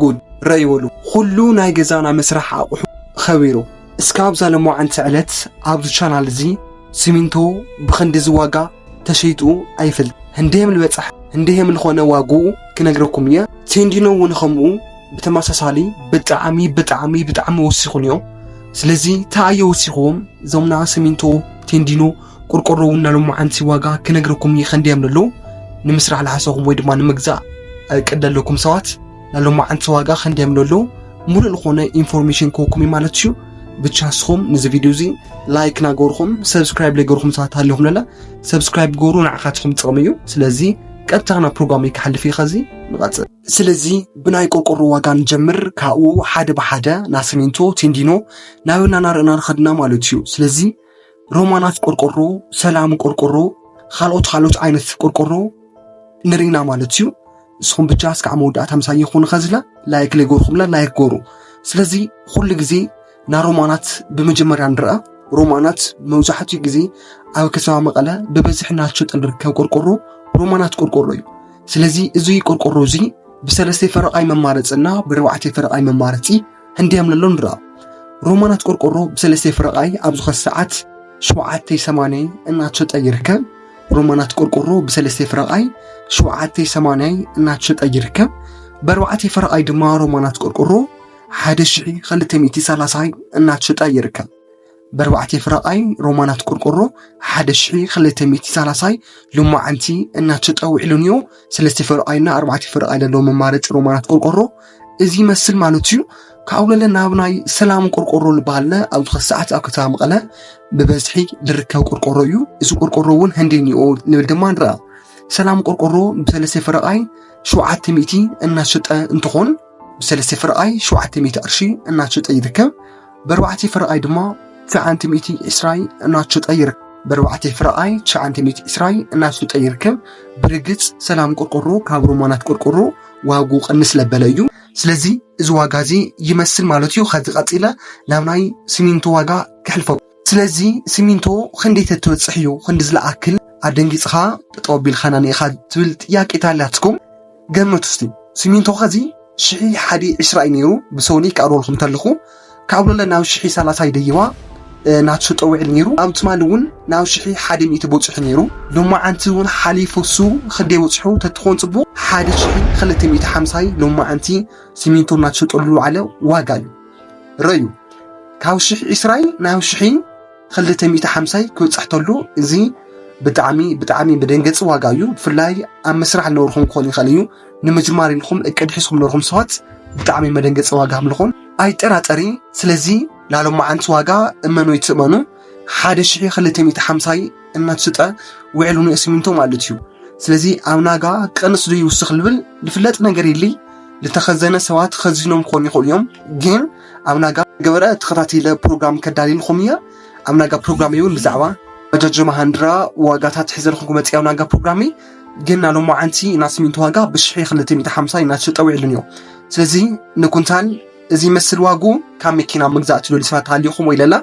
ጉድ ረይወሉ ሁሉ ናይ ገዛና መስራሕ አቁሑ ኸቢሩ እስካብ ዘለሞዓንቲ ዕለት ኣብዚ ቻናል እዚ ሲሚንቶ ብኽንዲ ዝዋጋ ተሸይጡ አይፈልጥ ህንደም ልበጽሕ ህንደም ልኾነ ዋጉኡ ክነግረኩም እየ ቴንዲኖ እውን ከምኡ ብተመሳሳሊ ብጣዕሚ ወሲኹን እዮም ስለዚ ታየ ወሲኹም ዞምና ሲሚንቶ ቴንዲኖ ቆርቆሮ እውን ለሞዓንቲ ዋጋ ክነግረኩም እየ ህንደም ለሎ ንምስራሕ ለሓሰኹም ወይ ድማ ንምግዛእ ቀደለኩም ሰዋት ለሞዓንቲ ዋጋ ህንደም ለሎ ሙሉ ልኾነ ኢንፎርሜሽን ኮኩም ማለት እዩ ብቻ ስኹም ነዚ ቪዲዮ እዚ ላይክ ናገርኩም ሰብስክራይብ ለገርኩም ሰዓት ኣለኩም ለላ ሰብስክራይብ ገሩ ንዓኻትኩም ጥቕም እዩ ስለዚ ቀጥታና ፕሮግራም ይከሕልፍ ይኸዚ ንቐጽል ስለዚ ብናይ ቆርቆሮ ዋጋ ንጀምር ካብኡ ሓደ በሓደ ና ሲሚንቶ ቴንዲኖ ናብና ናርአና ንኸድና ማለት እዩ ስለዚ ሮማናት ቆርቆሮ ሰላም ቆርቆሮ ካልኦት ዓይነት ቆርቆሮ ንሪና ማለት እዩ ስኹም ብቻ እስካዕ መውዳእታ ምሳይ ይኹን ኸዝላ ላይክ ለገርኩምላ ላይክ ገሩ ስለዚ ኩሉ ግዜ ና ሮማናት በመጀመሪያ ንረአ ሮማናት መውዛሕትኡ ግዜ ኣብ ከተማ መቐለ በበዝሕ ናቸው ጥንርከብ ቆርቆሮ ሮማናት ቆርቆሮ እዩ ስለዚ እዚ ቆርቆሮ እዚ ብሰለስተ ፈረቃይ መማረጽና ብርባዕተ ፈረቃይ መማረጺ ህንደም ለሎ ንረአ ሮማናት ቆርቆሮ ብሰለስተ ፈረቃይ ኣብ ዝኸ ሰዓት 780 እናቸው ጠይርከብ ሮማናት ቆርቆሮ ብሰለስተ ፈረቃይ 780 እናቸው ጠይርከብ በርባዕተ ፈረቃይ ድማ ሮማናት ቆርቆሮ 1230 እናቸው ጠይርከብ በርባዕተ ፈረቃይ ሮማናት ቆርቆሮ 1230 ሉማዓንቲ እናቸው ጠውዕሉንዮ ሰለስተ ፈረቃይና አርባዕተ ፈረቃይ ለሎ መማረጽ ሮማናት ቆርቆሮ እዚ መስል ማለት እዩ ካብለለ ናብናይ ሰላም ቆርቆሮ ልባለ ኣብ ሰዓት ኣብ ከተማ መቐለ በበዝሒ ዝርከብ ቆርቆሮ እዩ እዚ ቆርቆሮ እውን ህንደኒኦ ንብል ድማ ንረአ ሰላም ቆርቆሮ ብሰለስተ ፈረቃይ 700 እናሸጠ እንትኾን ብሰለስተ ፈረቃይ 700 ቅርሺ እናሸጠ ይርከብ በርባዕተ ፈረቃይ ድማ 920 እናሸጠ ይርከብ በርባዕተ ፈረቃይ 920 እናሸጠ ይርከብ ብርግጽ ሰላም ቆርቆሮ ካብ ሮማናት ቆርቆሮ ዋጉ ቀንስ ለበለ እዩ ስለዚ እዚ ዋጋ እዚ ይመስል ማለት እዩ ከዚ ቀፂለ ናብ ናይ ሲሚንቶ ዋጋ ክሕልፎ ስለዚ ሲሚንቶ ክንደይ ተትበጽሕ እዩ ክንዲ ዝለኣክል ኣደንጊጽኻ ተጠቢል ኸናኒኻ ትብል ጥያቄ ታላትኩም ገመቱ እስቲ ሲሚንቶ ከዚ 120 ነይሩ ብሰውኒ ካሮልኩም ተልኹ ካብለለ ናብ 130 ደይዋ ናቸው ጠውዕል ነይሩ ኣብ ትማል እውን ናብ 100 በጽሕ ነይሩ ሎማዓንቲ እውን ሓሊፉሱ ክንደይ በጽሑ ተትኾን ጽቡቕ 1250 ሎማዓንቲ ሲሚንቶ ናቸው ጠሉ ዓለ ዋጋ እዩ ረዩ ካብ 120 ናብ 1250 ክበጽሕ ተሉ እዚ ብጣዕሚ በደንገጽ ዋጋ እዩ ብፍላይ ኣብ መስራሕ ነርኩም ኮን ይኽእል እዩ ንምጅማር ኢልኩም እቅድ ሒዝኩም ነርኩም ሰዋት ብጣዕሚ መደንገጽ ዋጋ ምልኹን ኣይጠራጠሪ ስለዚ ላሎማዓንቲ ዋጋ እመኑ ይትእመኑ 1250 እናትሽጠ ውዕሉን ሲሚንቶ ማለት እዩ ስለዚ ኣብ ናጋ ቀንስ ዶ ይውስኽ ልብል ልፍለጥ ነገር ኢሊ ልተኸዘነ ሰዋት ኸዚኖም ኮን ይኽእሉ እዮም ግን ኣብ ናጋ ገበረ ተኸታተለ ፕሮግራም ከዳሊልኩም እየ ኣብ ናጋ ፕሮግራም ይውን ብዛዕባ ባጃጅ ማሃንድራ ዋጋታት ሒዘልኩም መጽያው ናጋ ፕሮግራሚ ግን ላሎማዓንቲ ና ሲሚንቶ ዋጋ ብ1250 እናትሽጠ ውዕሉን እዩ ስለዚ ንኩንታል እዚ መስል ዋጉ ካብ መኪና መግዛእ ትደልዩ ሰባት ታሊኹም ወይ ለላ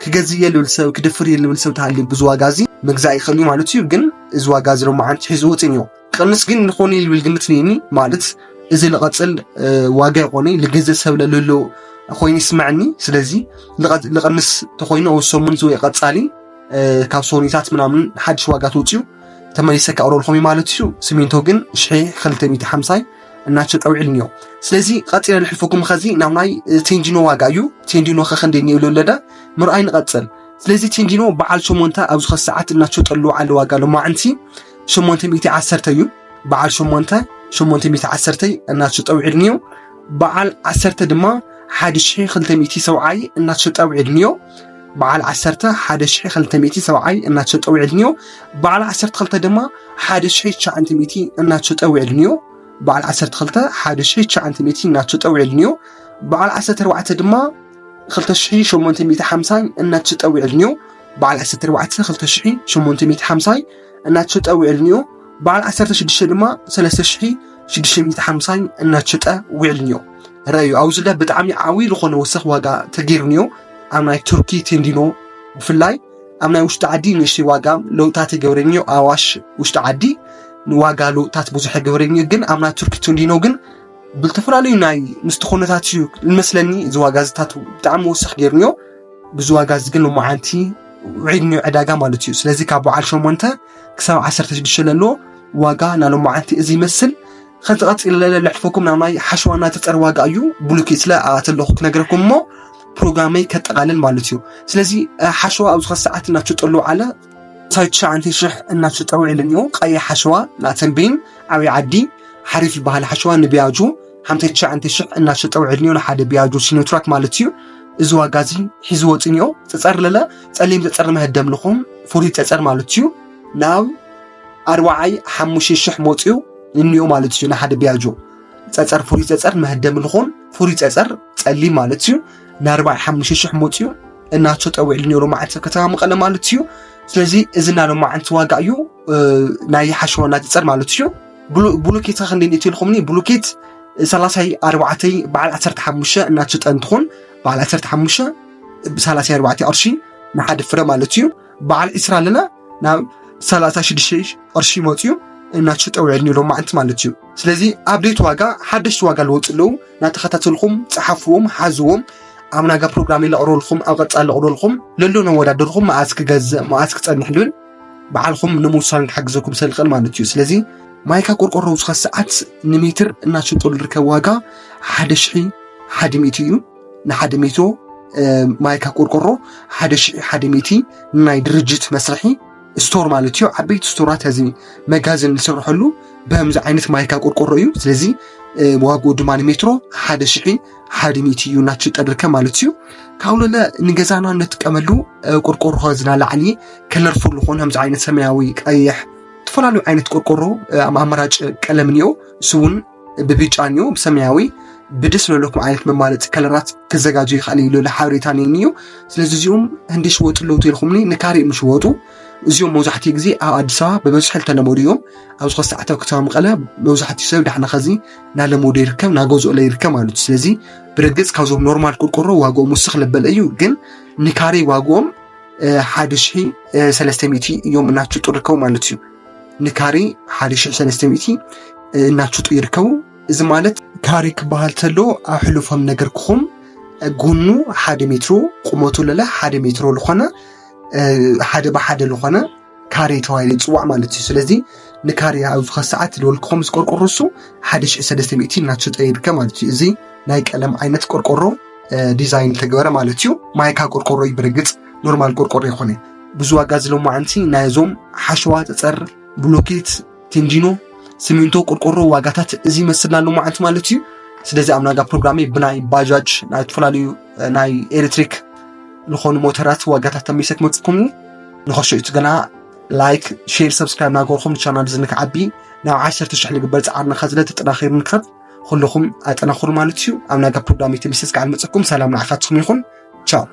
ክገዝየ ልብል ሰብ ክድፍር ልብል ሰብ ታሊ ብዙ ዋጋ እዚ መግዛእ ይኽእል ማለት እዩ ግን እዚ ዋጋ እዚ ሎማዓንቲ ሒዙ ወፅን እዩ ቅንስ ግን ንኾነ ልብል ግምት ነኒ ማለት እዚ ለቐጽል ዋጋ ይኾነ ልገዘ ሰብ ለሎ ኮይኑ ይስማዕኒ ስለዚ ለቐንስ ተኾይኑ ወሰሙን ዝወ ይቐጻሊ ካብ ሶኒታት ምናምን ሓድሽ ዋጋ ተውፅዩ ተመሊሰ ካሮልኩም ማለት እዩ ሲሚንቶ ግን 1250 እናቸው ጠውዕል ነው ስለዚ ቀጥለ ልሕልፈኩም ኸዚ ናብ ናይ ቴንዲኖ ዋጋ እዩ ቴንዲኖ ከንደይ ነው ለዳ ምርኣይ ንቐጽል ስለዚ ቴንዲኖ በዓል 8 ኣብ ዝኸ ሰዓት እናቸው ጠሉ ዓለ ዋጋ ሎማዓንቲ 810 እዩ በዓል 810 እናቸው ጠውዕል ነው በዓል 10 ድማ 1270 እናቸው ጠውዕል ነው በዓል 10 1270 እናቸው ጠውዕል ነው በዓል 12 ድማ 1900 እናቸው ጠውዕል ነው በዓል 12 1900 እናቸው ጠውዕል ነው በዓል 14 ድማ 2850 እናቸው ጠውዕል ነው በዓል 14 2850 እናቸው ጠውዕል ነው በዓል 16 ድማ 3650 እናቸው ጠውዕል ነው ረዩ ኣውዝለ ብጣዕሚ ዓዊ ዝኾነ ወሰኽ ዋጋ ተገይሩ ነው ኣብ ናይ ቱርኪ ቴንዲኖ ብፍላይ ኣብ ናይ ውሽጢ ዓዲ ንእሽተይ ዋጋ ለውጣት ገበረኒዮ ኣዋሽ ውሽጢ ዓዲ ንዋጋ ለውጥታት ብዙሕ ይገብረኒ ግን ኣብና ቱርኪ ቴንዲኖ ግን ብልተፈላለዩ ናይ ምስተኾነታት እዩ ልመስለኒ እዚ ዋጋ ዝታት ብጣዕሚ ወስኽ ጌርኒዮ ብዙ ዋጋ ዝግን ሎማዓንቲ ውዒድኒዮ ዕዳጋ ማለት እዩ ስለዚ ካብ በዓል 8 ክሳብ 16 ለሎ ዋጋ ናሎማዓንቲ እዚ ይመስል ከትቐፅል ለሕልፈኩም ናብ ናይ ሓሸዋና ተፀር ዋጋ እዩ ብሉኬት ለኣተለኹ ክነግረኩም እሞ ፕሮግራመይ ከጠቃልል ማለት እዩ ስለዚ ሓሸዋ ኣብ ዝኸ ሰዓት እናትሽጠሉ ዓለ 9,000 እናትሽጠው ኢልኒዮ ቀይሕ ሓሸዋ ናተንቤን ዓብይ ዓዲ ሓሪፍ ዝበሃል ሓሸዋ ንቢያጁ 5,000 እናትሽጠው ኢልኒዮ ንሓደ ቢያጁ ሲኖትራክ ማለት እዩ እዚ ዋጋ እዚ ሒዙ ወፅኒዮ ፀፀር ለለ ፀሊም ፀፀር መህደም ልኹም ፍሩይ ፀፀር ማለት እዩ ናብ 45,000 ሞፅዩ እንዮ ማለት እዩ ንሓደ ቢያጁ ፀፀር ፍሩይ ፀፀር መህደም ልኹም ፍሩይ ፀፀር ፀሊም ማለት እዩ ን45,000 ሞፅዩ እናትሽጠው ኢልኒዮ ሎማዓንቲ ከተማ መቐለ ማለት እዩ ስለዚ እዚ ናሎማዓንቲ ዋጋ እዩ ናይ ሓሸዋና ፀፀር ማለት እዩ ብሉኬት ክንደይ ኢትልኹምኒ ብሉኬት 34 በዓል 15 እናትሽጠ እንትኾን በዓል 15 ብ34 ቅርሺ ንሓደ ፍረ ማለት እዩ በዓል 20 ኣለና ናብ 36 ቅርሺ መፅዩ እናትሽጠው ኢልኒዮ ሎማዓንቲ ማለት እዩ ስለዚ ኣብዴት ዋጋ ሓደሽቲ ዋጋ ልወፅለው ናተኸታተልኩም ፀሓፍዎም ሓዝዎም ኣብ ናጋ ፕሮግራም ይለቕረልኩም ኣብ ቀፃሊ ለቕረልኩም ለሎ ነወዳደርኩም መዓዝ ክገዝእ መዓዝ ክፀንሕ ልብል በዓልኩም ንምውሳን ክሕግዘኩም ሰልቀል ማለት እዩ ስለዚ ማይካ ቆርቆሮ ዝኸ ሰዓት ንሜትር እናትሽጠሉ ዝርከብ ዋጋ 1,100 እዩ ንሓደ ሜትሮ ማይካ ቆርቆሮ 1,100 ናይ ድርጅት መስርሒ ስቶር ማለት እዩ ዓበይቲ ስቶራት እዚ መጋዘን ዝስርሐሉ በምዚ ዓይነት ማይካ ቆርቆሮ እዩ ስለዚ ዋጋኡ ድማ ንሜትሮ 1,100 እዩ እናትሽጠ ማለት እዩ ካብለለ ንገዛና ንጥቀመሉ ቆርቆሮ ዝና ላዕሊ ከለርፉል ዝኾነ ከምዚ ዓይነት ሰማያዊ ቀይሕ ተፈላለዩ ዓይነት ቆርቆሮ ኣማራጭ ቀለም ንዮ እሱውን ብቢጫኒዮ ብሰማያዊ ብደስ ለለኩም ዓይነት መማለፂ ከለራት ክዘጋጁ ይኽእል ኢሉ ለሓበሬታ ነይኒዮ ስለዚ እዚኦም ህንዲ ሽወጡለው ትልኹምኒ ንካሪ ምሽወጡ እዚኦም መብዛሕትኡ ግዜ ኣብ ኣዲስ ኣበባ ብበዝሒ ተለመዱ እዮም ኣብ ዝኸ ሰዓት ከተማ መቐለ መብዛሕትኡ ሰብ ዳሕና ኸዚ ናለመዱ ይርከብ ናገዝኦ ይርከብ ማለት እዩ ስለዚ ብርግፅ ካብዞም ኖርማል ቆርቆሮ ዋጋኦም ውስኽ ለበለ እዩ ግን ንካሪ ዋጋኦም 1,300 እዮም እናትሽጡ ይርከቡ ማለት እዩ ንካሪ 1,300 እናትሽጡ ይርከቡ እዚ ማለት ካሪ ክበሃል ተሎ ኣብ ሕሉፎም ነገርክኹም ጎኑ 1 ሜትሮ ቁመቱ ለለ 1 ሜትሮ ዝኾነ ሓደ በሓደ ዝኾነ ካሪ ተባሂሉ ይፅዋዕ ማለት እዩ ስለዚ ንካሪ ኣብ ዝኸ ሰዓት ልወልክኹም ዝቆርቆሮሱ 1,300 እናትሽጠ ይርከብ ማለት እዩ እዚ ናይ ቀለም ዓይነት ቆርቆሮ ዲዛይን ተገበረ ማለት እዩ ማይካ ቆርቆሮ ይብርግፅ ኖርማል ቆርቆሮ ይኾነ ብዙ ዋጋ ዝሎማዓንቲ ናይዞም ሓሸዋ ፀፀር ብሎኬት ቴንዲኖ ሲሚንቶ ቆርቆሮ ዋጋታት እዚ መስልና ሎማዓንቲ ማለት እዩ ስለዚ ኣብ ናጋ ፕሮግራሜ ብናይ ባጃጅ ናይ ተፈላለዩ ናይ ኤሌክትሪክ ዝኾኑ ሞተራት ዋጋታት ተመይሰክ መፅኩም ንኸሸይቱ ገና ላይክ ሼር ሰብስክራይብ ናገርኩም ቻናል ዝንክዓቢ ናብ 10,000 ልግበር ፃዓርና ኸዝለ ተጠናኺሩ ንክኸብ ኩልኹም ኣጠናኽሩ ማለት እዩ ኣብ ናጋ ፕሮግራሜ ተመይሰክ ዓል መፅኩም ሰላም ንዓኻትኩም ይኹን ቻው